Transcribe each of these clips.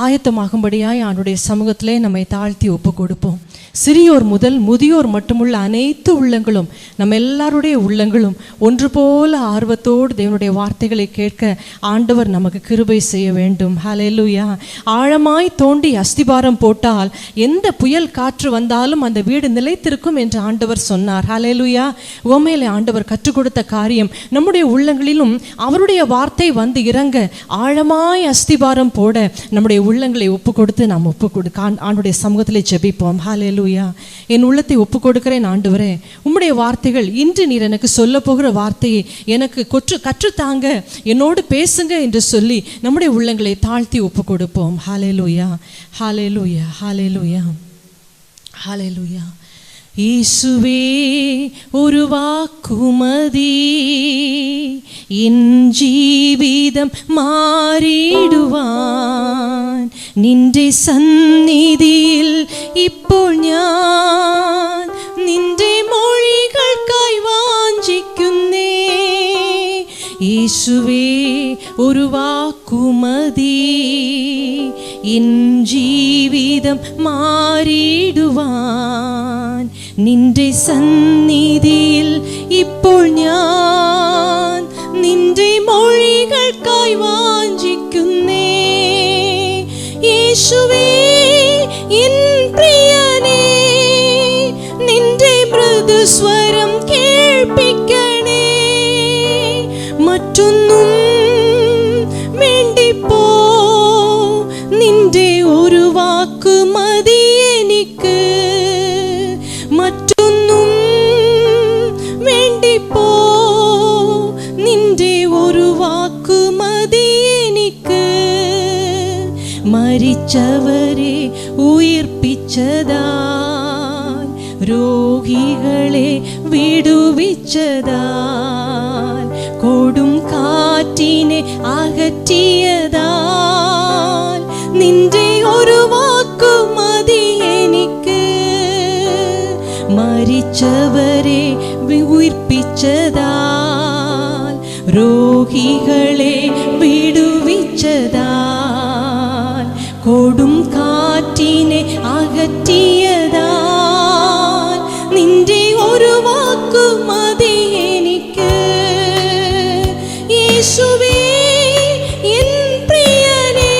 ஆயத்தமாகும்படியாய் ஆண்டுடைய சமூகத்திலே நம்மை தாழ்த்தி ஒப்பு கொடுப்போம். சிறியோர் முதல் முதியோர் மட்டுமுள்ள அனைத்து உள்ளங்களும், நம்ம எல்லாருடைய உள்ளங்களும் ஒன்று போல ஆர்வத்தோடு தேவனுடைய வார்த்தைகளை கேட்க ஆண்டவர் நமக்கு கிருபை செய்ய வேண்டும். ஹல்லேலூயா. ஆழமாய் தோண்டி அஸ்திபாரம் போட்டால் எந்த புயல் காற்று வந்தாலும் அந்த வீடு நிலைத்திருக்கும் என்று ஆண்டவர் சொன்னார். ஹல்லேலூயா. உவமையிலே ஆண்டவர் கற்றுக் கொடுத்த காரியம் நம்முடைய உள்ளங்களிலும் அவருடைய வார்த்தை வந்து இறங்க ஆழமாய் அஸ்திபாரம் போட நம்முடைய உள்ளங்களை ஒப்பு கொடுத்து நாம் ஒப்பு கொடுக்க ஆண்டுடைய சமூகத்திலே ஜெபிப்போம். ஹல்லேலூயா. என் உள்ளத்தை ஒப்பு கொடுக்கிறேன் ஆண்டவரே, உம்முடைய வார்த்தைகள் இன்று நீர் எனக்கு சொல்ல போகிற வார்த்தையை எனக்கு கற்றுத்தாங்க, என்னோடு பேசுங்க என்று சொல்லி நம்முடைய உள்ளங்களை தாழ்த்தி ஒப்பு கொடுப்போம். ஹல்லேலூயா, ஹல்லேலூயா, ஹல்லேலூயா, ஹல்லேலூயா. இயேசுவே ஒரு வாக்குமதி, என் ஜீவிதம் மாறிடுவான். നിന്റെ സന്നിധിയിൽ ഇപ്പോൾ ഞാൻ നിന്റെ മൊഴികൾക്കായി വാഞ്ചിക്കുന്നേ. യേശുവേ ഒരു വാക്കുമതി, എൻ ജീവിതം മാറിടുവാൻ. നിന്റെ സന്നിധിയിൽ ഇപ്പോൾ ഞാൻ നിന്റെ മൊഴികൾക്കായി വാഞ്ചിക്കുന്നേ. യേശുവേ എൻ പ്രിയനേ, നിന്റെ മൃദുസ്വരം കേൾപ്പിക്കണേ. മറ്റൊന്നും വേണ്ടിപ്പോ, നിന്റെ ഒരു വാക്ക് മതി എനിക്ക്. മറ്റൊന്നും വേണ്ടിപ്പോ, നിന്റെ ഒരു വാക്ക് മതി എനിക്ക്. മരിച്ചവരെ ഉയിർപ്പിച്ചതാൽ, രോഗികളെ വിടുവിച്ചതാൽ, കൊടും കാറ്റിനെ അകറ്റിയതാൽ, നിന്റെ ഒരു വാക്കു മതി എനിക്ക്. മരിച്ചവരെ ഉയിർപ്പിച്ചതാൽ, രോഗികളെ വിടുവിച്ചതാൽ, കൊടും കാറ്റിനെ അകറ്റിയതാൽ, നിന്റെ ഒരു വാക്കു മതി എനിക്ക്. യേശുവേ എൻ പ്രിയനേ,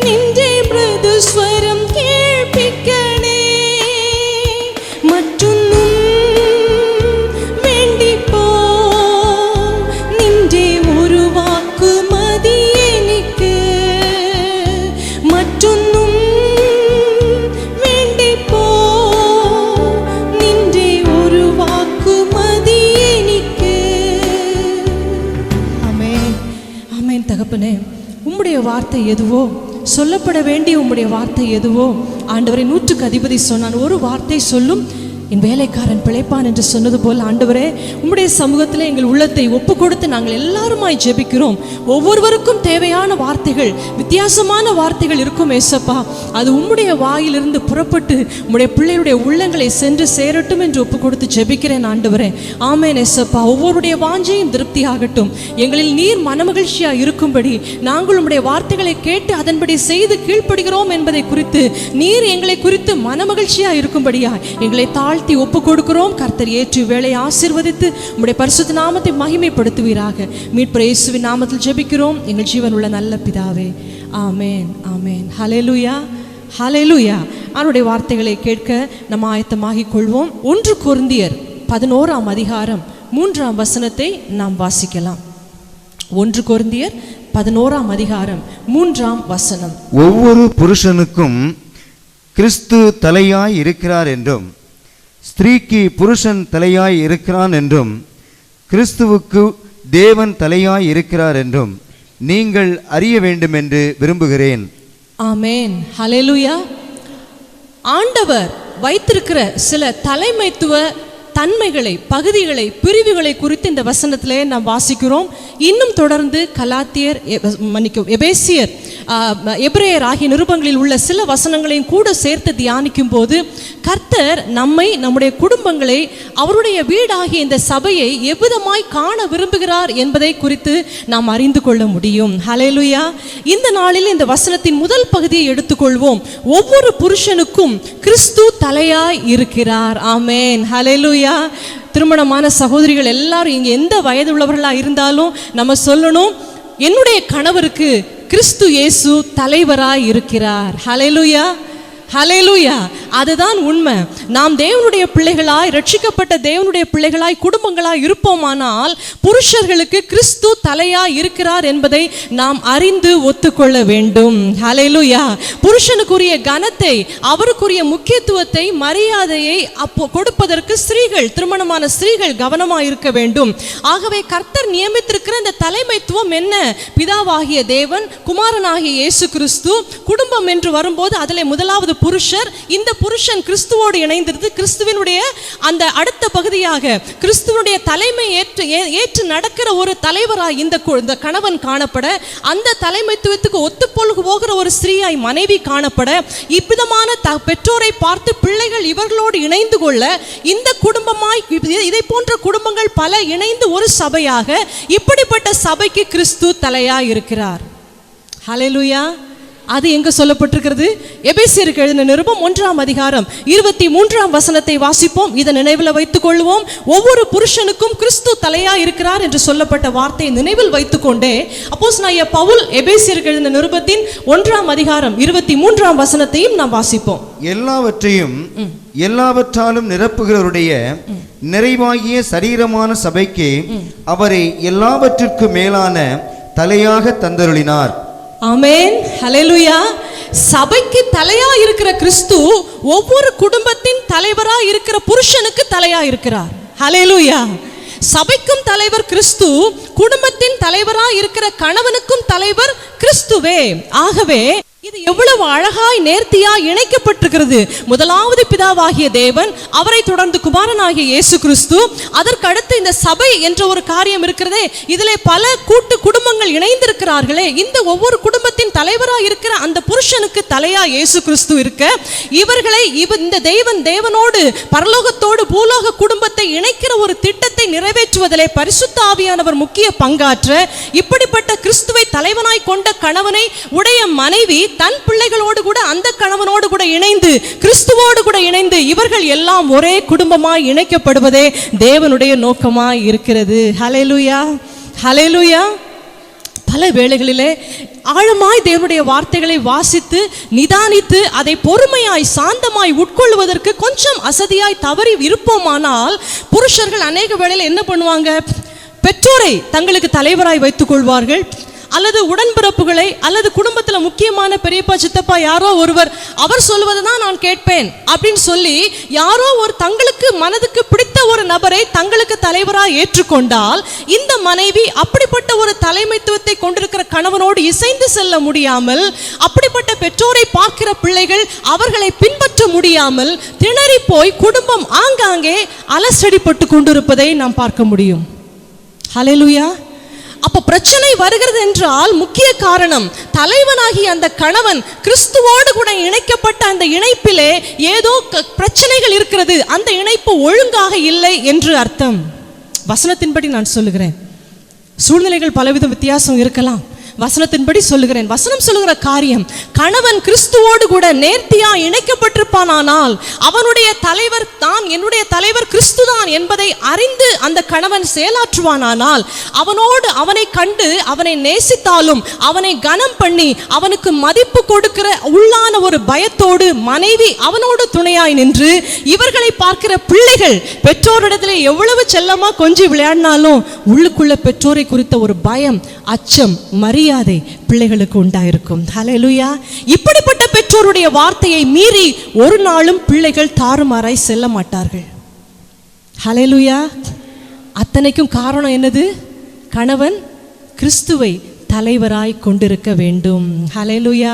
നിന്റെ മൃദുസ്വരം കേൾപ്പിക്കണേ. മറ്റൊന്നും വേണ്ടിപ്പോ, നിന്റെ ഒരു വാക്കു മതി എനിക്ക്. മറ്റൊന്നും വേണ്ടിപ്പോ, നിന്റെ ഒരു വാക്കു മതി എനിക്ക്. ஆமென், ஆமென். தகப்பனே, உம்முடைய வார்த்தை எதுவோ, சொல்லப்பட வேண்டிய உம்முடைய வார்த்தை எதுவோ, ஆண்டவரை 100க்கு அதிபதி சொன்னான், ஒரு வார்த்தை சொல்லும் என் வேலைக்காரன் பிழைப்பான் என்று சொன்னது போல் ஆண்டவரே, உம்முடைய சமூகத்தில் எங்கள் உள்ளத்தை ஒப்பு கொடுத்து நாங்கள் எல்லாருமாய் ஜெபிக்கிறோம். ஒவ்வொருவருக்கும் தேவையான வார்த்தைகள், வித்தியாசமான வார்த்தைகள் இருக்கும் ஏசப்பா. அது உம்முடைய வாயிலிருந்து புறப்பட்டு உம்முடைய பிள்ளையுடைய உள்ளங்களை சென்று சேரட்டும் என்று ஒப்பு கொடுத்து ஜெபிக்கிறேன் ஆண்டவரே. ஆமென் ஏசப்பா. ஒவ்வொருடைய வாஞ்சையும் திருப்தி ஆகட்டும். எங்களில் நீர் மனமகிழ்ச்சியாக இருக்கும்படி நாங்கள் உம்முடைய வார்த்தைகளை கேட்டு அதன்படி செய்து கீழ்ப்படுகிறோம் என்பதை குறித்து நீர் எங்களை குறித்து மனமகிழ்ச்சியாக இருக்கும்படியா எங்களை தாழ்த்தி ஒப்பு கொடுக்கிறோம். கர்த்தர் ஏற்று வேளையை ஆசீர்வதித்து உம்முடைய பரிசுத்த நாமத்தை மகிமைப்படுத்துவீராக. மீட்பர் இயேசுவின் நாமத்தில் ஜெபிக்கிறோம் எங்கள் ஜீவன் உள்ள நல்ல பிதாவே. ஆமென், ஆமென். ஹல்லேலூயா, ஹல்லேலூயா. அவருடைய வார்த்தைகளை கேட்க நம்ம ஆயத்தமாகிக் கொள்வோம். 1 கொரிந்தியர் 11ஆம் அதிகாரம் 3ஆம் வசனத்தை நாம் வாசிக்கலாம். 1 கொரிந்தியர் 11ஆம் அதிகாரம் 3ஆம் வசனம். ஒவ்வொரு புருஷனுக்கும் கிறிஸ்து தலையாய் இருக்கிறார் என்றும், ஸ்திரீக்கு புருஷன் தலையாய் இருக்கிறான் என்றும், கிறிஸ்துவுக்கு தேவன் தலையாய் இருக்கிறார் என்றும் நீங்கள் அறிய வேண்டும் என்று விரும்புகிறேன். ஆமென், ஹல்லேலூயா. ஆண்டவர் வைத்திருக்கிற சில தலைமைத்துவ தன்மைகளை, பகுதிகளை, பிரிவுகளை குறித்து இந்த வசனத்திலே நாம் வாசிக்கிறோம். இன்னும் தொடர்ந்து கலாத்தியர், எபேசியர் எபிரேயர் ஆகிய நிருபங்களில் உள்ள சில வசனங்களையும் கூட சேர்த்து தியானிக்கும் போது கர்த்தர் நம்மை, நம்முடைய குடும்பங்களை, அவருடைய வீடாகிய இந்த சபையை எவ்விதமாய் காண விரும்புகிறார் என்பதை குறித்து நாம் அறிந்து கொள்ள முடியும். ஹல்லேலூயா. இந்த நாளில் இந்த வசனத்தின் முதல் பகுதியை எடுத்துக்கொள்வோம். ஒவ்வொரு புருஷனுக்கும் கிறிஸ்து தலையாய் இருக்கிறார். ஆமென். ஹல்லேலூயா. திருமணமான சகோதரிகள் எல்லாரும் இங்கே எந்த வயது உள்ளவர்களாக இருந்தாலும் நம்ம சொல்லணும், என்னுடைய கணவருக்கு கிறிஸ்து இயேசு தலைவராய் இருக்கிறார். ஹல்லேலூயா, ஹல்லேலூயா. அதுதான் உண்மை. நாம் தேவனுடைய பிள்ளைகளாய், ரட்சிக்கப்பட்ட தேவனுடைய பிள்ளைகளாய், குடும்பங்களாய் இருப்போமானால் புருஷர்களுக்கு கிறிஸ்து தலையாய் இருக்கிறார் என்பதை நாம் அறிந்து ஒத்துக்கொள்ள வேண்டும். ஹல்லேலூயா. புருஷனுக்குரிய கனத்தை, அவருக்குரிய முக்கியத்துவத்தை, மரியாதையை கொடுப்பதற்கு ஸ்திரீகள், திருமணமான ஸ்திரீகள் கவனமாக இருக்க வேண்டும். ஆகவே கர்த்தர் நியமித்திருக்கிற இந்த தலைமைத்துவம் என்ன? பிதாவாகிய தேவன், குமாரனாகிய இயேசு கிறிஸ்து, குடும்பம் என்று வரும்போது அதிலே முதலாவது புருஷர். இந்த புருஷன் கிறிஸ்துவோடு இணைந்திருந்து கிறிஸ்துவினுடைய அந்த அடுத்த பகுதியாக கிறிஸ்துவனுடைய தலைமை ஏற்று நடக்கிற ஒரு தலைவராய் இந்த கணவன் காணப்பட, அந்த தலைமைத்துவத்துக்கு ஒத்துப்போகிற ஒரு ஸ்திரீயாய் மனைவி காணப்பட, இவ்விதமான பெற்றோரை பார்த்து பிள்ளைகள் இவர்களோடு இணைந்து கொள்ள, இந்த குடும்பமாய் இதை போன்ற குடும்பங்கள் பல இணைந்து ஒரு சபையாக, இப்படிப்பட்ட சபைக்கு கிறிஸ்து தலையாய் இருக்கிறார். ஹல்லேலூயா. அது எங்க சொல்லப்பட்டிருக்கிறது? எபேசியருக்கு எழுதின நிருபம் 1ஆம் அதிகாரம் 23ஆம் வசனத்தை வாசிப்போம். இதை நினைவில் வைத்துக் கொள்வோம். ஒவ்வொரு புருஷனுக்கும் கிறிஸ்து தலையா இருக்கிறார் என்று சொல்லப்பட்ட வார்த்தையை நினைவில் வைத்துக்கொண்டே அப்போஸ்தலனாகிய பவுல் எபேசியருக்கு எழுதின நிருபத்தின் 1ஆம் அதிகாரம் 23ஆம் வசனத்தையும் நாம் வாசிப்போம். எல்லாவற்றையும் எல்லாவற்றாலும் நிரப்புகிறவருடைய நிறைவாகிய சரீரமான சபைக்கு அவரை எல்லாவற்றிற்கும் மேலான தலையாக தந்தருளினார். ஆமென். ஹல்லேலூயா. சபைக்கு தலையா இருக்கிற கிறிஸ்து ஒவ்வொரு குடும்பத்தின் தலைவரா இருக்கிற புருஷனுக்கு தலையா இருக்கிறார். ஹல்லேலூயா. சபைக்கும் தலைவர் கிறிஸ்து, குடும்பத்தின் தலைவரா இருக்கிற கணவனுக்கும் தலைவர் கிறிஸ்துவே. ஆகவே இது எவ்வளவு அழகாய் நேர்த்தியாய் இணைக்கப்பட்டிருக்கிறது. முதலாவது பிதாவாகிய தேவன், அவரை தொடர்ந்து குமாரனாகிய இயேசு கிறிஸ்து, அதற்கு அடுத்து இந்த சபை என்ற ஒரு காரியம் இருக்கிறதே, இதிலே பல கூட்டு குடும்பங்கள் இணைந்திருக்கிறார்களே, இந்த ஒவ்வொரு குடும்பத்தின் தலைவராக இருக்கிற அந்த புருஷனுக்கு தலையா இயேசு கிறிஸ்து இருக்க, இவர்களை இந்த தேவனோடு பரலோகத்தோடு பூலோக குடும்பத்தை இணைக்கிற ஒரு திட்டத்தை நிறைவேற்றுவதிலே பரிசுத்த ஆவியானவர் முக்கிய பங்காற்ற, இப்படிப்பட்ட கிறிஸ்துவை தலைவனாய் கொண்ட கணவனை உடைய மனைவி தன் பிள்ளைகளோடு கூட அந்த கணவனோடு கூட இணைந்து, கிறிஸ்துவோடு கூட இணைந்து, இவர்கள் எல்லாம் ஒரே குடும்பமாய் இணைக்கப்படுவதே தேவனுடைய நோக்கமாய் இருக்கிறது. ஹல்லேலூயா, ஹல்லேலூயா. பல வேளைகளிலே ஆழமாய் தேவனுடைய வார்த்தைகளை வாசித்து நிதானித்து அதை பொறுமையாய் சாந்தமாய் உட்கொள்வதற்கு கொஞ்சம் அசதியாய் தவறி இருப்போமானால், புருஷர்கள் அநேக வேளையில் என்ன பண்ணுவாங்க? பெற்றோரை தங்களுக்கு தலைவராய் வைத்துக் கொள்வார்கள், அல்லது உடன்பிறப்புகளை, அல்லது குடும்பத்தில் முக்கியமான பெரியப்பா சித்தப்பா யாரோ ஒருவர், அவர் சொல்வதை தான் நான் கேட்பேன் அப்படின்னு சொல்லி யாரோ ஒரு தங்களுக்கு மனதுக்கு பிடித்த ஒரு நபரை தங்களுக்கு தலைவராக ஏற்றுக்கொண்டால், இந்த மனைவி அப்படிப்பட்ட ஒரு தலைமைத்துவத்தை கொண்டிருக்கிற கணவனோடு இசைந்து செல்ல முடியாமல், அப்படிப்பட்ட பெற்றோரை பார்க்கிற பிள்ளைகள் அவர்களை பின்பற்ற முடியாமல் திணறி போய் குடும்பம் ஆங்காங்கே அலசடிப்பட்டு கொண்டிருப்பதை நாம் பார்க்க முடியும். ஹல்லேலூயா. அப்ப பிரச்சனை வருகிறது என்றால் முக்கிய காரணம், தலைவனாகிய அந்த கணவன் கிறிஸ்துவோடு கூட இணைக்கப்பட்ட அந்த இணைப்பிலே ஏதோ பிரச்சனைகள் இருக்கிறது, அந்த இணைப்பு ஒழுங்காக இல்லை என்று அர்த்தம். வசனத்தின்படி நான் சொல்லுகிறேன். சூழ்நிலைகள் பலவித வித்தியாசம் இருக்கலாம், வசனத்தின்படி சொல்லுகிறேன். வசனம் சொல்லுகிற காரியம், கணவன் கிறிஸ்துவோடு கூட நேர்த்தியா இணைக்கப்பட்டிருப்பானால், அவனுடைய தலைவர் தான், என்னுடைய தலைவர் கிறிஸ்து தான் என்பதை அறிந்து அந்த கணவன் செயலாற்றுவானால், அவனோடு அவனை கண்டு அவனை நேசித்தாலும் அவனை கனம் பண்ணி அவனுக்கு மதிப்பு கொடுக்கிற உள்ளான ஒரு பயத்தோடு மனைவி அவனோடு துணையாய் நின்று, இவர்களை பார்க்கிற பிள்ளைகள் பெற்றோரிடத்தில் எவ்வளவு செல்லமா கொஞ்சி விளையாடினாலும் உள்ளுக்குள்ள பெற்றோரை குறித்த ஒரு பயம், அச்சம், மரியாதை பிள்ளைகளுக்கு உண்டாயிருக்கும். ஹல்லேலூயா. இப்படிப்பட்ட பெற்றோருடைய வார்த்தையை மீறி ஒரு நாளும் பிள்ளைகள் தாறுமாறாய் செல்ல மாட்டார்கள். ஹல்லேலூயா. அத்தனைக்கும் காரணம் என்னது? கணவன் கிறிஸ்துவை தலைவராய் கொண்டிருக்க வேண்டும். ஹல்லேலூயா.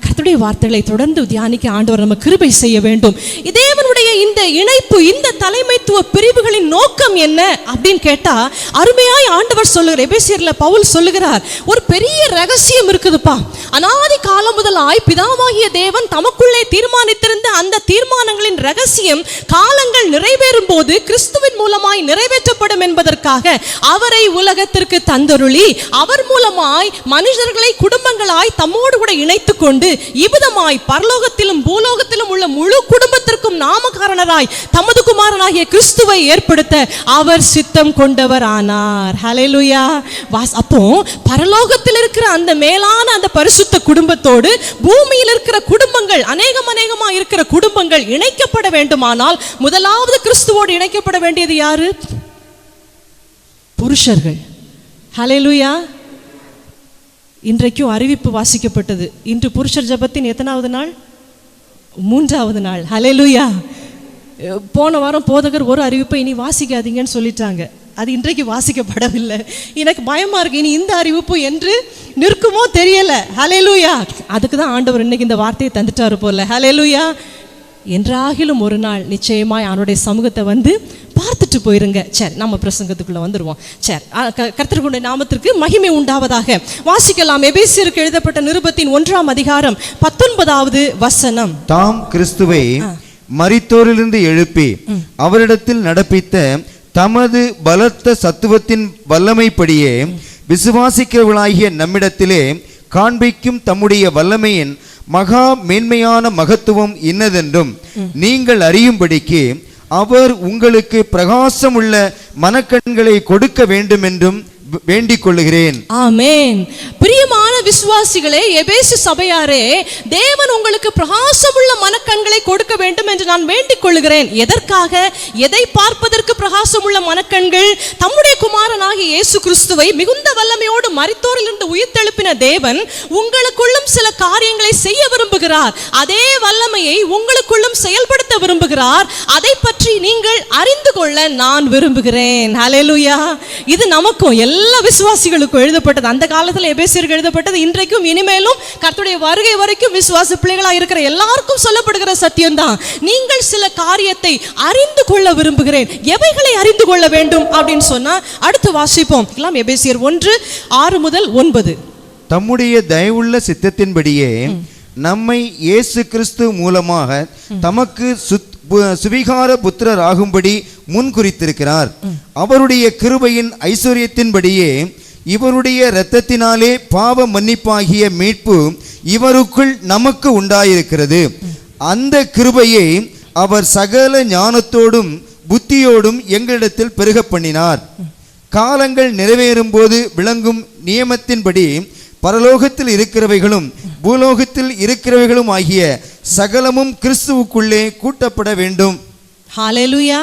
கர்த்தருடைய வார்த்தைகளை தொடர்ந்து தியானிக்க ஆண்டவர் நம்ம கிருபை செய்ய வேண்டும். தேவனுடைய தேவனுடைய இந்த இணைப்பு, இந்த தலைமைத்துவ பிரிவுகளின் நோக்கம் என்ன அப்படின்னு கேட்டா, அருமையாய் ஆண்டவர் சொல்லுகிறார். எபேசியர்ல பவுல் சொல்லுகிறார், ஒரு பெரிய ரகசியம் இருக்குதுப்பா. அநாதி காலம் முதலாய் பிதாவாகிய தேவன் தமக்குள்ளே தீர்மானித்திருந்த அந்த தீர்மானங்களின் ரகசியம் காலங்கள் நிறைவேறும் போது கிறிஸ்துவின் மூலமாய் நிறைவேற்றப்படும் என்பதற்காக அவரை உலகத்திற்கு தந்தருளி, அவர் மூலமாய் மனுஷர்களை குடும்பங்களாய் தம்மோடு கூட இணைத்துக் கொண்டு இவ்விதமாய் பரலோகத்திலும் பூலோகத்திலும் உள்ள முழு குடும்பத்திற்கும் நாமகாரணராய் தமது குமாரனாகிய கிறிஸ்துவை ஏற்படுத்த அவர் சித்தம் கொண்டவர் ஆனார். ஹல்லேலூயா. அப்போ பரலோகத்தில் இருக்கிற அந்த மேலான அந்த பரிசுத்த குடும்பத்தோடு பூமியில் இருக்கிற குடும்பங்கள், அநேகமா இருக்கிற குடும்பங்கள் இணைக்கப்பட வேண்டுமானால் முதலாவது கிறிஸ்துவோடு இணைக்கப்பட வேண்டியது யாரு? புருஷர்கள். ஹல்லேலூயா. இன்றைக்கும் அறிவிப்பு வாசிக்கப்பட்டது. இன்று புருஷர் ஜெபத்தின் எத்தனாவது நாள்? 3வது நாள். ஹல்லேலூயா. போன வாரம் போதகர் ஒரு அறிவிப்பை இனி வாசிக்காதீங்கன்னு சொல்லிட்டாங்க. அது இன்றைக்கு வாசிக்கப்படவில்லை. எனக்கு பயமா இருக்கு, இனி இந்த அறிவிப்பு என்று நிற்குமோ தெரியல. ஹல்லேலூயா. அதுக்கு தான் ஆண்டவர் இன்னைக்கு இந்த வார்த்தையை தந்துட்டாரு போல. ஹல்லேலூயா. என்றாகிலும் ஒரு நாள் நிச்சயமாய் அவனுடைய சமூகத்தை வந்து பார்த்துட்டு போயிருங்க. சரி, நம்ம பிரசங்கத்துக்குள்ள வந்துருவோம். சரி, கர்த்தருடைய நாமத்திற்கு மகிமை உண்டாவதாக. வாசிக்கலாம். எபேசியருக்கு எழுதப்பட்ட நிருபத்தின் 1ஆம் அதிகாரம் 19வது வசனம். தாம் கிறிஸ்துவை மரித்தோரிலிருந்து எழுப்பி அவரிடத்தில் நடப்பித்த தமது பலத்த சத்துவத்தின் வல்லமைப்படியே விசுவாசிக்கிறவர்களாகிய நம்மிடத்திலே காண்பிக்கும் தம்முடைய வல்லமையின் மகா மேன்மையான மகத்துவம் இன்னதென்றும் நீங்கள் அறியும்படிக்கு அவர் உங்களுக்கு பிரகாசமுள்ள மனக்கண்களை கொடுக்க வேண்டும் என்றும் வேண்டிக் கொள்ளுகிறேன். ஆமென். பிரியமான விசுவாசிகளே, எபேசு சபையாரே, தேவன் உங்களுக்கு பிரகாசமுள்ள மனக்கண்களை கொடுக்க வேண்டும் என்று நான் வேண்டிக் கொள்ளுகிறேன். எதற்காக? எதை பார்ப்பதற்கு பிரகாசமுள்ள மனக்கண்கள்? தம்முடைய குமாரனாகிய இயேசு கிறிஸ்துவை மிகுந்த வல்லமையோடு மரித்தோரிலிருந்து உயிர்த்தெழுப்பின தேவன் உங்களுக்குள்ளும் சில காரியங்களை செய்ய விரும்புகிறார். அதே வல்லமையை உங்களுக்குள்ளும் செயல்படுத்த விரும்புகிறார். அதை பற்றி நீங்கள் அறிந்து கொள்ள நான் விரும்புகிறேன். ஹல்லேலூயா. இது நமக்கும் எல்லா விசுவாசிகளுக்கும் எழுதப்பட்டது. அந்த காலத்தில் எபேசியருக்கு எழுதப்பட்டது. இன்றைக்கும் இனிமேலும் கர்த்தருடைய வருகை வரைக்கும் விசுவாச பிள்ளைகளா இருக்கிற எல்லாருக்கும் சொல்லப்படுகிற சத்தியம்தான். நீங்கள் சில காரியத்தை அறிந்து கொள்ள விரும்புகிறேன். எவைகளை அறிந்து கொள்ள வேண்டும் அப்படின்னு சொன்னா அடுத்து வாசிப்போம். எபேசியர் 1:6 முதல் 9. தம்முடைய தயவுள்ள சித்தத்தின்படியே நம்மை இயேசு கிறிஸ்து மூலமாக தமக்கு சுவிகார புத்திரர் ஆகும்படி முன் குறித்திருக்கிறார். அவருடைய கிருபையின் ஐஸ்வர்யத்தின்படியே இவருடைய இரத்தத்தினாலே பாவ மன்னிப்பாகிய மீட்பு இவருக்குள் நமக்கு உண்டாயிருக்கிறது. அந்த கிருபையை அவர் சகல ஞானத்தோடும் புத்தியோடும் எங்களிடத்தில் பெருக பண்ணினார். காலங்கள் நிறைவேறும் போது விளங்கும் நியமத்தின்படி பரலோகத்தில் இருக்கிறவைகளும் பூலோகத்தில் இருக்கிறவைகளும் ஆகிய சகலமும் கிறிஸ்துவுக்குள்ளே கூட்டப்பட வேண்டும். ஹல்லேலூயா.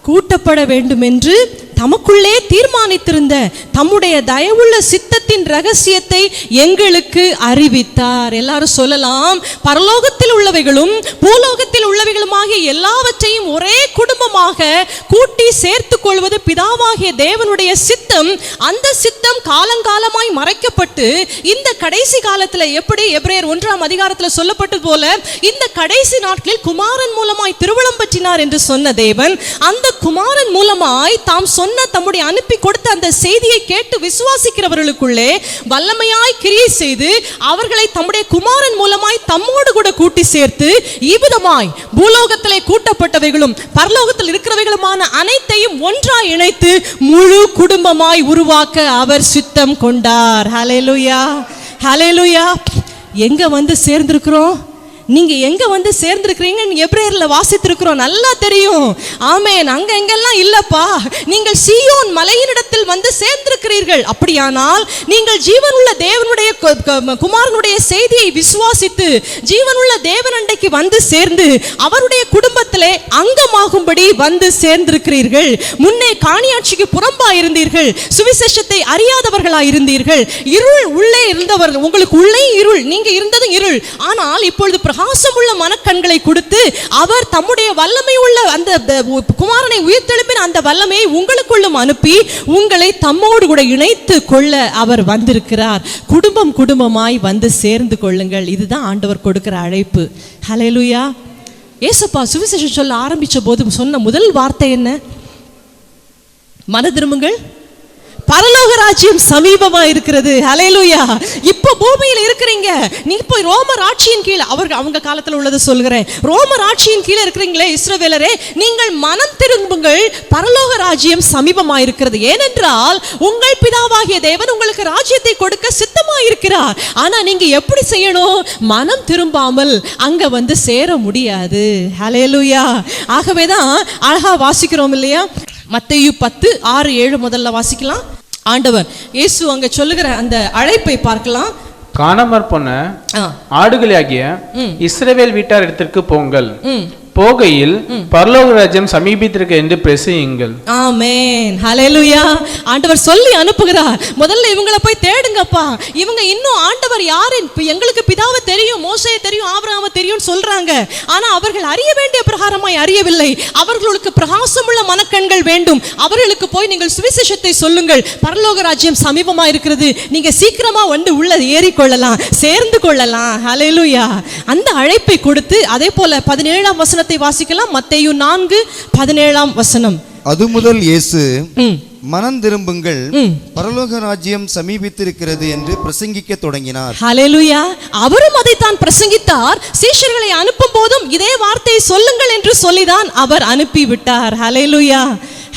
கூட்டப்பட வேண்டும் என்று தமக்குள்ளே தீர்மானித்திருந்த தம்முடைய தயவுள்ள சித்தத்தின் ரகசியத்தை எங்களுக்கு அறிவித்தார். எல்லாரும் சொல்லலாம், பரலோகத்தில் உள்ளவைகளும் பூலோகத்தில் உள்ளவைகளுமாகிய எல்லாவற்றையும் ஒரே குடும்பமாக கூட்டி சேர்த்து கொள்வது பிதாவாகிய தேவனுடைய சித்தம். அந்த சித்தம் காலங்காலமாய் மறைக்கப்பட்டு இந்த கடைசி காலத்துல எப்படி எபிரேயர் 1ஆம் அதிகாரத்தில் சொல்லப்பட்டது போல இந்த கடைசி நாட்களில் குமாரன் மூலமாய் திருவுளம் பற்றினார் என்று சொன்ன தேவன், அந்த குமாரன் மூலமாய் தாம் சொன்ன தம்முடைய அனுப்பி கொடுத்த அந்த செய்தியை கேட்டு விசுவாசிக்கிறவர்களுக்குள்ளே வல்லமையாய் கிரியை செய்து அவர்களை தம்முடைய குமாரன் மூலமாய் தம்மோடு கூட கூட்டி சேர்த்து இவ்விதமாய் பூலோகத்திலே கூட்டப்பட்டவைகளும் பரலோகத்தில் இருக்கிறவைகளுமான அனைத்தையும் ஒன்றாய் இணைத்து முழு குடும்பமாய் உருவாக்க அவர் சித்தம் கொண்டார். ஹல்லேலூயா. ஹல்லேலூயா. எங்க வந்து சேர்ந்திருக்கிறோம்? நீங்க எங்க வந்து சேர்ந்திருக்கிறீங்கன்னு எபிரேயர்ல வாசித்திருக்கிறோம், நல்லா தெரியும். ஆமென். அங்க எங்கெல்லாம் இல்லப்பா, நீங்கள் சீயோன் மலையினிடத்தில் வந்து சேர்ந்திருக்கிறீர்கள். அப்படியானால் நீங்கள் ஜீவனுள்ள தேவனுடைய குமாரனுடைய செய்தியை விசுவாசித்து ஜீவனுள்ள தேவன் அண்டைக்கு வந்து சேர்ந்து அவருடைய குடும்பத்திலே அங்கமாகும்படி வந்து சேர்ந்திருக்கிறீர்கள். முன்னே காணியாட்சிக்கு புறம்பாய் இருந்தீர்கள், சுவிசேஷத்தை அறியாதவர்களாய் இருந்தீர்கள், இருள் உள்ளே இருந்தவர், உங்களுக்கு உள்ளே இருள், நீங்க இருந்ததும் இருள். ஆனால் இப்பொழுது பிரகாசமுள்ள மனக்கண்களை கொடுத்து அவர் தம்முடைய வல்லமை உள்ள அந்த குமாரனை உயிர்த்தெழுப்பின அந்த வல்லமையை உங்களுக்குள்ளும் அனுப்பி உங்களை தம்மோடு கூட இணைத்து கொள்ள அவர் வந்திருக்கிறார். குடும்பம் குடும்பமாய் வந்து சேர்ந்து கொள்ளுங்கள். இதுதான் ஆண்டவர் கொடுக்கிற அழைப்பு. ஹல்லேலூயா. ஏசப்பா சுவிசேஷம் சொல்ல ஆரம்பிச்ச போது சொன்ன முதல் வார்த்தை என்ன? மன திரும்புங்கள், பரலோக ராஜ்யம் சமீபமா இருக்கிறது. ஹல்லேலூயா. இப்போ பூமியில இருக்கிறீங்க, நீ போய் ரோமர் ஆட்சியின் கீழே, அவங்க காலத்துல உள்ளது சொல்கிறேன், ரோமர் ஆட்சியின் கீழே இருக்கிறீங்களே இஸ்ரவேலரே, நீங்கள் மனம் திரும்புங்கள், பரலோக ராஜ்யம் சமீபமா இருக்கிறது. ஏனென்றால் உங்கள் பிதாவாகிய தேவன் உங்களுக்கு ராஜ்யத்தை கொடுக்க சித்தமா இருக்கிறார். ஆனா நீங்க எப்படி செய்யணும்? மனம் திரும்பாமல் அங்க வந்து சேர முடியாது. ஹல்லேலூயா. ஆகவேதான் அழகா வாசிக்கிறோம் இல்லையா? மத்தேயு 10:6-7 முதல்ல வாசிக்கலாம். ஆண்டவர் இயேசு அங்க சொல்லுகிற அந்த அழைப்பை பார்க்கலாம். காணாமற் போன ஆடுகளாகிய இஸ்ரவேல் வீட்டார் இடத்திற்கு போங்கள், போகையில் பரலோக ராஜ்யம் சமீபித்திருக்கு என்று பிரசங்கியுங்கள். ஆமென். ஹல்லேலூயா. ஆண்டவர் சொல்லி அனுப்புகிறார், முதல்ல இவங்களை போய் தேடுங்கப்பா. இவங்க இன்னும் ஆண்டவர் யாரு, எங்களுக்கு பிதாவை தெரியும், மோசேயை தெரியும், ஆபிரகாமை தெரியும் சொல்றாங்க. ஆனா அவர்கள் அறிய வேண்டிய பிரகாரமாய் அறியவில்லை. அவர்களுக்கு பிரகாசமுள்ள மனக்கண்கள் வேண்டும். அவர்களுக்கு போய் நீங்கள் சுவிசேஷத்தை சொல்லுங்கள், பரலோக ராஜ்யம் சமீபமா இருக்கிறது, நீங்க சீக்கிரமா வந்து உள்ள ஏறிக்கொள்ளலாம், சேர்ந்து கொள்ளலாம். ஹல்லேலூயா. அந்த அழைப்பை கொடுத்து அதே போல 17ஆம் வசனத்தை வாசிக்கலாம். மத்தேயு 4:17. அது முதல் இயேசு மனம் திரும்புங்கள், பரலோக ராஜ்யம் சமீபித்திருக்கிறது என்று பிரசங்கிக்க தொடங்கினார். ஹல்லேலூயா. அவரும் அதை தான் பிரசங்கித்தார். சீஷர்களை அனுப்பும் போதும் இதே வார்த்தையை சொல்லுங்கள் என்று சொல்லிதான் அவர் அனுப்பி விட்டார். ஹல்லேலூயா.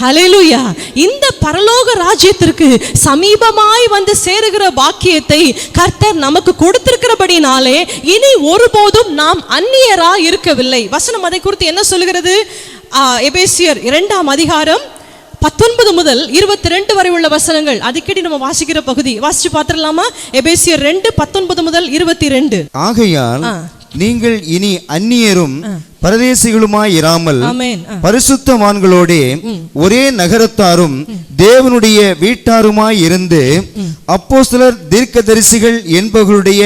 ஹல்லேலூயா. இந்த பரலோக ராஜ்யத்திற்கு சமீபமாய் வந்து சேருகிற பாக்கியத்தை கர்த்தர் நமக்கு கொடுத்திருக்கிறபடினாலே இனி ஒருபோதும் நாம் அந்நியரா இருக்கவில்லை. வசனம் அதை குறித்து என்ன சொல்லுகிறது? எபேசியர் 2ஆம் அதிகாரம் 19 முதல் 22 வரை உள்ள வசனங்கள், அடிக்கடி நம்ம வாசிக்கிற பகுதி. வாசிச்சு பார்த்திடலாமா? எபேசியர் 2:19 முதல் 22. ஆகையால் நீங்கள் இனி அந்நியரும் பரதேசிகளுமாய் இராமல் பரிசுத்தவான்களோடே ஒரே நகரத்தாரும் தேவனுடைய வீட்டாருமாய் இருந்து அப்போஸ்தலர் தீர்க்கதரிசிகள் என்பவர்களுடைய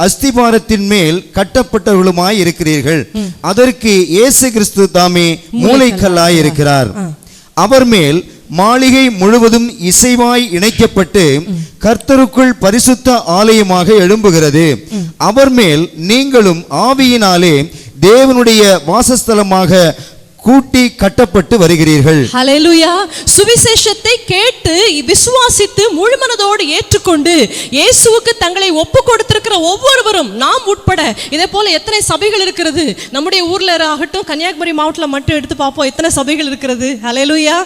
அஸ்திபாரத்தின் மேல் கட்டப்பட்டவர்களுமாய் இருக்கிறீர்கள். அதற்கு இயேசு கிறிஸ்து தாமே மூலைக்கல்லாய் இருக்கிறார். அவர் மேல் மாளிகை முழுவதும் இசைவாய் இணைக்கப்பட்டு கர்த்தருக்குள் பரிசுத்த ஆலயமாக எழும்புகிறது. அவர் மேல் நீங்களும் ஆவியினாலே தேவனுடைய வாசஸ்தலமாக கூட்டி கட்டப்பட்டு வருகிறீர்கள். ஹல்லேலூயா. சுவிசேஷத்தை கேட்டு விசுவாசித்து முழுமனதோடு ஏற்றுக்கொண்டு இயேசுவுக்கு தங்களை ஒப்பு கொடுத்திருக்கிற ஒவ்வொருவரும், நாம் உட்பட, இதே போல எத்தனை சபைகள் இருக்கிறது நம்முடைய ஊர்ல ஆகட்டும், கன்னியாகுமரி மாவட்டத்தில் மட்டும் எடுத்து பார்ப்போம், எத்தனை சபைகள் இருக்கிறது. ஹல்லேலூயா.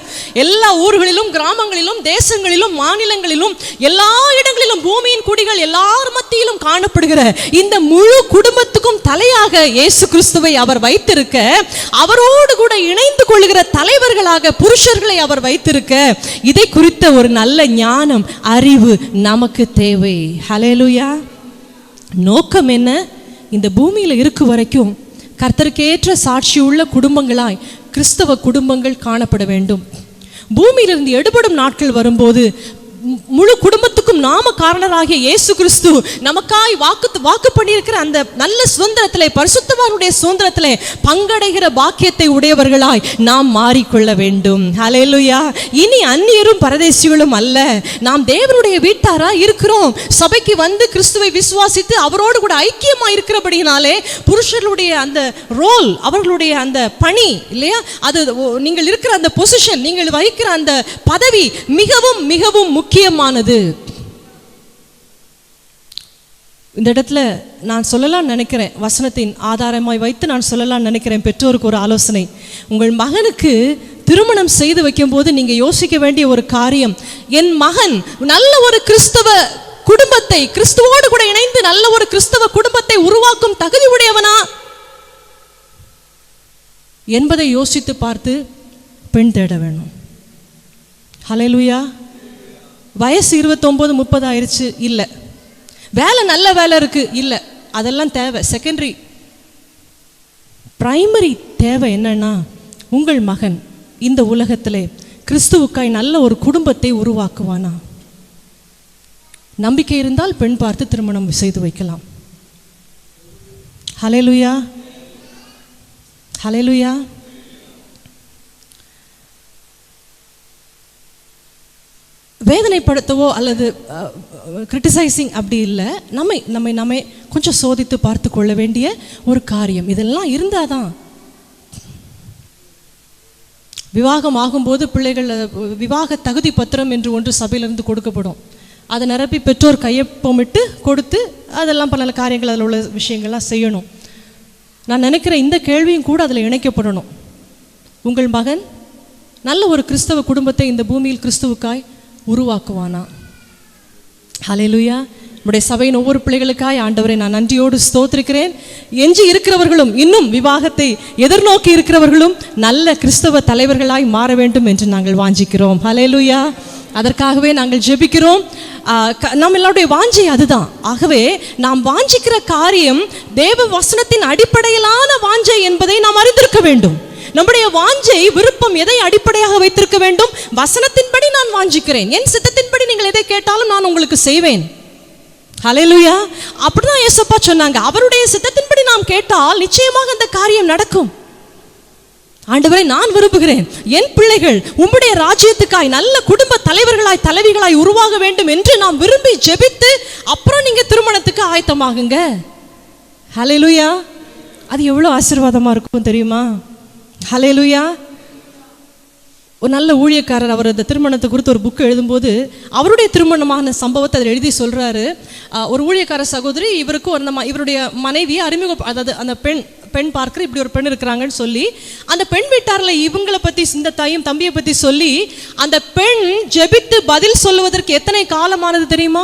எல்லா ஊர்களிலும், கிராமங்களிலும், தேசங்களிலும், மாநிலங்களிலும், எல்லா இடங்களிலும், பூமியின் குடிகள் எல்லார் மத்தியிலும் காணப்படுகிற இந்த முழு குடும்பத்துக்கும் தலையாக இயேசு கிறிஸ்துவை அவர் வைத்திருக்க, அவரோடு கூட இணைந்து கொள்ளுகிற தலைவர்களாக புருஷர்களை அவர் வைத்திருக்க, இதை குறித்த ஒரு நல்ல ஞானம், அறிவு நமக்கு தேவை. ஹல்லேலூயா. நோக்கம் என்ன? இந்த பூமியில இருக்கும் வரைக்கும் கர்த்தருக்கு ஏற்ற சாட்சி உள்ள குடும்பங்களாய் கிறிஸ்தவ குடும்பங்கள் காணப்பட வேண்டும். பூமியிலிருந்து எடுபடும் நாட்கள் வரும்போது முழு குடும்பத்துக்கும் நாம காரணராகிய இயேசு கிறிஸ்து நமக்காய் வாக்கு பண்ணியிருக்கிற அந்த நல்ல சுதந்திரத்திலே, பரிசுத்தவானுடைய சுதந்திரத்திலே பங்கடைகிற பாக்கியத்தை உடையவர்களாய் நாம் மாறிக்கொள்ள வேண்டும். ஹல்லேலூயா. இனி அந்நியரும் பரதேசிகளும் அல்ல, நாம் தேவனுடைய வீட்டாரா இருக்கிறோம். சபைக்கு வந்து கிறிஸ்துவை விசுவாசித்து அவரோடு கூட ஐக்கியமா இருக்கிறபடினாலே புருஷர்களுடைய அந்த ரோல், அவர்களுடைய அந்த பணி இல்லையா, அது நீங்கள் இருக்கிற அந்த பொசிஷன், நீங்கள் வகிக்கிற அந்த பதவி மிகவும் மிகவும் முக்கியமானது. இந்த இடத்துல நான் சொல்லலாம் நினைக்கிறேன், வசனத்தின் ஆதாரமாய் வைத்து நான் சொல்லலாம் நினைக்கிறேன், பெற்றோருக்கு ஒரு ஆலோசனை. உங்கள் மகனுக்கு திருமணம் செய்து வைக்கும் போது நீங்க யோசிக்க வேண்டிய ஒரு காரியம், என் மகன் நல்ல ஒரு கிறிஸ்தவ குடும்பத்தை, கிறிஸ்துவோடு கூட இணைந்து நல்ல ஒரு கிறிஸ்தவ குடும்பத்தை உருவாக்கும் தகுதி உடையவனா என்பதை யோசித்து பார்த்து பெண் தேட வேணும். ஹல்லேலூயா. வயசு 29-30 ஆயிடுச்சு, இல்லை. வேலை நல்ல வேலை இருக்கு, இல்லை. அதெல்லாம் தேவை, செகண்டரி. பிரைமரி தேவை என்னன்னா, உங்கள் மகன் இந்த உலகத்திலே கிறிஸ்துவுக்காய் நல்ல ஒரு குடும்பத்தை உருவாக்குவானா? நம்பிக்கை இருந்தால் பெண் பார்த்து திருமணம் செய்து வைக்கலாம். ஹல்லேலூயா. ஹல்லேலூயா. வேதனைப்படுத்தவோ அல்லது கிரிட்டிசைசிங் அப்படி இல்லை, நம்மை கொஞ்சம் சோதித்து பார்த்து கொள்ள வேண்டிய ஒரு காரியம். இதெல்லாம் இருந்தால் தான் விவாகம் ஆகும்போது பிள்ளைகள் விவாக தகுதி பத்திரம் என்று ஒன்று சபையிலிருந்து கொடுக்கப்படும். அதை நிரப்பி பெற்றோர் கையொப்பமிட்டு கொடுத்து அதெல்லாம் பல காரியங்கள் அதில் உள்ள விஷயங்கள்லாம் செய்யணும். நான் நினைக்கிறேன் இந்த கேள்வியும் கூட அதில் இணைக்கப்படணும். உங்கள் மகன் நல்ல ஒரு கிறிஸ்தவ குடும்பத்தை இந்த பூமியில் கிறிஸ்துவுக்காய் உருவாக்குவானா? ஹல்லேலூயா. நம்முடைய சபையின் ஒவ்வொரு பிள்ளைகளுக்காய் ஆண்டவரை நான் நன்றியோடு ஸ்தோத்திரிக்கிறேன். எஞ்சி இருக்கிறவர்களும் இன்னும் விவாகத்தை எதிர்நோக்கி இருக்கிறவர்களும் நல்ல கிறிஸ்தவ தலைவர்களாய் மாற வேண்டும் என்று நாங்கள் வாஞ்சிக்கிறோம். ஹல்லேலூயா. அதற்காகவே நாங்கள் ஜெபிக்கிறோம். நம்ம எல்லாருடைய வாஞ்சை அதுதான். ஆகவே நாம் வாஞ்சிக்கிற காரியம் தேவ வசனத்தின் அடிப்படையிலான வாஞ்சை என்பதை நாம் அறிந்திருக்க வேண்டும். நம்முடைய வாஞ்சை விருப்பம் எதை அடிப்படையாக வைத்திருக்க வேண்டும்? வசனத்தின்படி நான் வாஞ்சிக்கிறேன், என் சித்தத்தின்படி நீங்கள் எதை கேட்டாலும் நான் உங்களுக்கு செய்வேன். ஹல்லேலூயா. அப்படிதான் இயேசுப்பா சொன்னாங்க. அவருடைய சித்தத்தின்படி நாம் கேட்டால் நிச்சயமாக அந்த காரியம் நடக்கும். ஆண்டவரே, நான் விரும்புகிறேன் என் பிள்ளைகள் உம்முடைய ராஜ்யத்துக்காய் நல்ல குடும்ப தலைவர்களாய் தலைவிகளாய் உருவாக வேண்டும் என்று நாம் விரும்பி ஜெபித்து அப்புறம் நீங்க திருமணத்துக்கு ஆயத்தமாகுங்க. ஹல்லேலூயா. அது எவ்வளவு ஆசீர்வாதமா இருக்கும் தெரியுமா? ஹல்லேலூயா. ஒரு நல்ல ஊழியக்காரர் அவர் இந்த திருமணத்தை குறித்து ஒரு புக்கு எழுதும்போது அவருடைய திருமணமான சம்பவத்தை அதில் எழுதி சொல்கிறாரு. ஒரு ஊழியக்கார சகோதரி இவருக்கு இவருடைய மனைவியை அதாவது அந்த பெண் பார்க்குற இப்படி ஒரு பெண் இருக்கிறாங்கன்னு சொல்லி அந்த பெண் வீட்டாரில் இவங்களை பற்றி இந்த தாயும் தம்பியை பற்றி சொல்லி அந்த பெண் ஜெபித்து பதில் சொல்லுவதற்கு எத்தனை காலமானது தெரியுமா?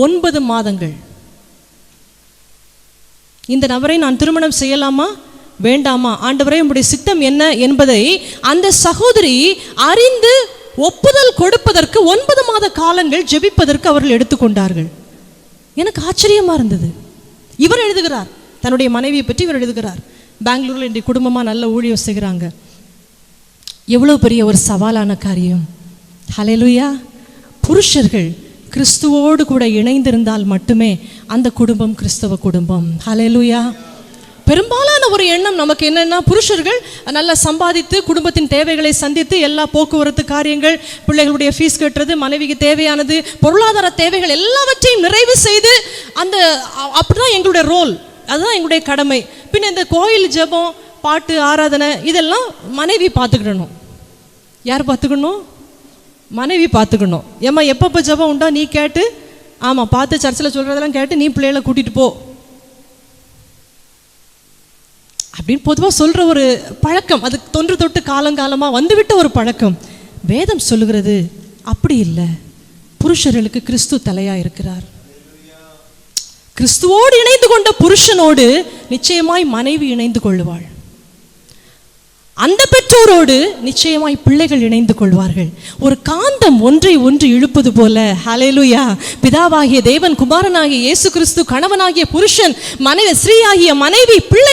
9 மாதங்கள். இந்த நபரை நான் திருமணம் செய்யலாமா வேண்டாமா, ஆண்டவரே உம்முடைய சித்தம் என்ன என்பதை அந்த சகோதரி அறிந்து ஒப்புதல் கொடுப்பதற்கு 9 மாத காலங்கள் ஜெபிப்பதற்கு அவர்கள் எடுத்துக்கொண்டார்கள். எனக்கு ஆச்சரியமா இருந்தது. இவர் எழுதுகிறார், தன்னுடைய மனைவியை பற்றி இவர் எழுதுகிறார். பெங்களூரில் இன்றைய குடும்பமாக நல்ல ஊழியம் செய்கிறாங்க. எவ்வளோ பெரிய ஒரு சவாலான காரியம். ஹல்லேலூயா. புருஷர்கள் கிறிஸ்துவோடு கூட இணைந்திருந்தால் மட்டுமே அந்த குடும்பம் கிறிஸ்தவ குடும்பம். ஹல்லேலூயா. பெரும்பாலான ஒரு எண்ணம் நமக்கு என்னன்னா, புருஷர்கள் நல்லா சம்பாதித்து குடும்பத்தின் தேவைகளை சந்தித்து எல்லா போக்குவரத்து காரியங்கள், பிள்ளைகளுடைய ஃபீஸ் கட்டுறது, மனைவிக்கு தேவையானது, பொருளாதார தேவைகள் எல்லாவற்றையும் நிறைவு செய்து அப்படிதான் எங்களுடைய ரோல், அதுதான் எங்களுடைய கடமை. பின்ன இந்த கோயில் ஜெபம், பாட்டு, ஆராதனை இதெல்லாம் மனைவி பார்த்துக்கிடணும். யார் பார்த்துக்கணும்? மனைவி பார்த்துக்கணும். ஏம்மா எப்பப்போ ஜெபம் உண்டா நீ கேட்டு, ஆமாம் பார்த்து சர்ச்சில் சொல்கிறதெல்லாம் கேட்டு நீ பிள்ளைகளை கூட்டிகிட்டு போ அப்படின்னு பொதுவாக சொல்கிற ஒரு பழக்கம், அது தொன்று தொட்டு காலங்காலமாக வந்துவிட்ட ஒரு பழக்கம். வேதம் சொல்லுகிறது அப்படி இல்லை. புருஷர்களுக்கு கிறிஸ்து தலையாக இருக்கிறார். கிறிஸ்துவோடு இணைந்து கொண்ட புருஷனோடு நிச்சயமாய் மனைவி இணைந்து கொள்வாள். அந்த பெற்றோரோடு நிச்சயமாய் பிள்ளைகள் இணைந்து கொள்வார்கள். ஒரு காந்தம் ஒன்றை ஒன்று இழுப்பது போல. ஹல்லேலூயா. பிதாவாகிய தேவன், குமாரனாகிய இயேசு கிறிஸ்து, கணவனாகிய புருஷன், மனைவி ஸ்ரீயாகிய மனைவி, பிள்ளை